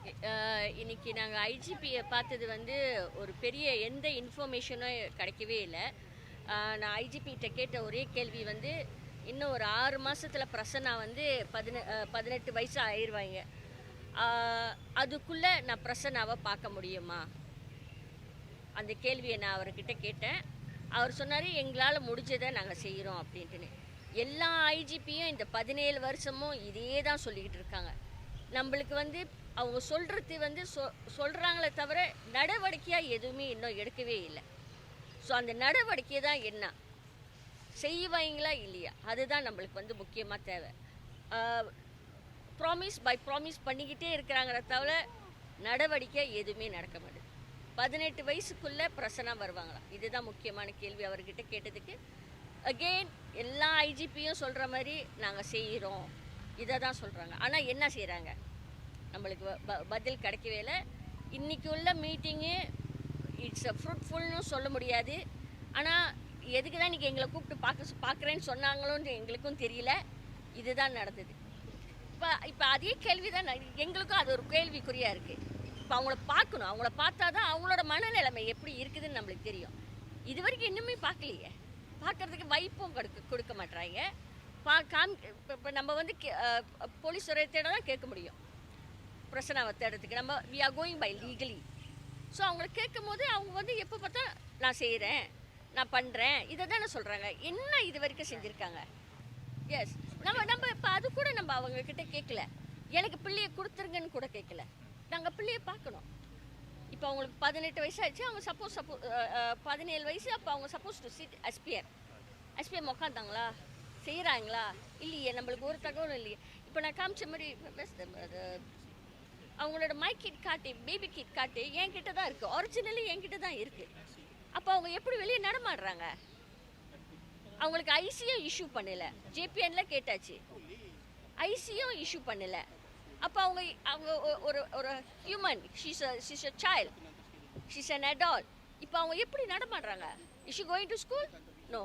Okay. இன்னைக்கு நாங்கள் ஐஜிபியை பார்த்தது வந்து ஒரு பெரிய எந்த இன்ஃபர்மேஷனும் கிடைக்கவே இல்லை. நான் ஐஜிபிகிட்ட கேட்ட ஒரே கேள்வி வந்து, இன்னும் ஒரு 6 மாதத்தில் பிரசன்னா வந்து 18 வயசு ஆயிடுவாங்க. அதுக்குள்ளே நான் பிரசன்னாவை பார்க்க முடியுமா? அந்த கேள்வியை நான் அவர்கிட்ட கேட்டேன். அவர் சொன்னார், எங்களால் முடிஞ்சதை நாங்கள் செய்கிறோம் அப்படின்ட்டுன்னு. எல்லா ஐஜிபியும் இந்த 17 வருஷமும் இதே தான் சொல்லிக்கிட்டு இருக்காங்க. நம்மளுக்கு வந்து அவங்க சொல்கிறது வந்து சொல்கிறாங்களே தவிர நடவடிக்கையாக எதுவுமே இன்னும் எடுக்கவே இல்லை. ஸோ அந்த நடவடிக்கை தான் என்ன செய்வாங்களா இல்லையா, அதுதான் நம்மளுக்கு வந்து முக்கியமாக தேவை. ப்ராமிஸ் பண்ணிக்கிட்டே இருக்கிறாங்களே தவிர நடவடிக்கை எதுவுமே நடக்க மாட்டேது. 18 வயசுக்குள்ளே பிரசன்னா வருவாங்களா, இதுதான் முக்கியமான கேள்வி அவர்கிட்ட கேட்டதுக்கு. அகெயின் எல்லா ஐஜிபியும் சொல்கிற மாதிரி நாங்கள் செய்கிறோம், இதை தான் சொல்கிறாங்க. ஆனால் என்ன செய்கிறாங்க நம்மளுக்கு பதில் கிடைக்கவே இல்லை. இன்றைக்கி உள்ள மீட்டிங்கு இட்ஸ் ஃப்ரூட்ஃபுல்னு சொல்ல முடியாது. ஆனால் எதுக்கு தான் இன்றைக்கி எங்களை கூப்பிட்டு பார்க்குறேன்னு சொன்னாங்களோன்னு எங்களுக்கும் தெரியல. இதுதான் நடந்தது. இப்போ அதே கேள்வி தான் எங்களுக்கும் அது ஒரு கேள்விக்குறியாக இருக்குது. இப்போ அவங்கள பார்க்கணும், அவங்கள பார்த்தா தான் அவங்களோட மனநிலைமை எப்படி இருக்குதுன்னு நம்மளுக்கு தெரியும். இது வரைக்கும் இன்னுமே பார்க்கலையே, பார்க்குறதுக்கு வாய்ப்பும் கொடுக்க மாட்டுறாங்க. இப்போ நம்ம வந்து போலீஸ் துறையத்தோட தான் கேட்க முடியும். பிரசனாவை தேடுறதுக்கு நம்ம we are going by legally. So அவங்கள கேட்கும் போது அவங்க வந்து எப்போ பார்த்தா நான் செய்கிறேன், நான் பண்ணுறேன், இதை தானே சொல்கிறாங்க. என்ன இது வரைக்கும் செஞ்சுருக்காங்க? எஸ், நம்ம இப்போ அது கூட நம்ம அவங்கக்கிட்ட கேட்கல. எனக்கு பிள்ளையை கொடுத்துருங்கன்னு கூட கேட்கல. நாங்கள் பிள்ளையை பார்க்கணும். இப்போ அவங்களுக்கு 18 வயசு ஆச்சு. அவங்க சப்போஸ் 17 வயசு. அப்போ அவங்க சப்போஸ் டு சிட் எஸ்பிஎம் உட்காந்தாங்களா, செய்கிறாங்களா இல்லையே, நம்மளுக்கு ஒரு தகவலும் இல்லையே. இப்போ நான் காமிச்ச மாதிரி அவங்களோட மை கிட் காட்டு, பேபி கிட் காட்டு என்கிட்ட தான் இருக்குது, ஒரிஜினலி என்கிட்ட தான் இருக்குது. அப்போ அவங்க எப்படி வெளியே நடமாடுறாங்க? அவங்களுக்கு ஐசியும் இஷ்யூ பண்ணலை. ஜேபிஎன்ல கேட்டாச்சு, ஐசியும் இஷ்யூ பண்ணலை. அப்போ அவங்க ஒரு human, she's a child, she's an adult. இப்போ அவங்க எப்படி நடமாடுறாங்க? Is she going to school? No.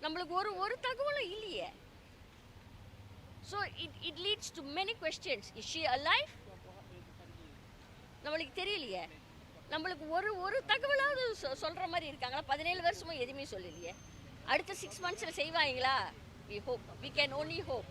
நம்மளுக்கு ஒரு தகவலும் இல்லையே. So it leads to many questions. Is she alive? நம்மளுக்கு தெரியலையே. நம்மளுக்கு ஒரு தகவலாவது சொல்கிற மாதிரி இருக்காங்களா? 17 வருஷமும் எதுவுமே சொல்லலையே. அடுத்த 6 months செய்வாங்களா? We can only hope.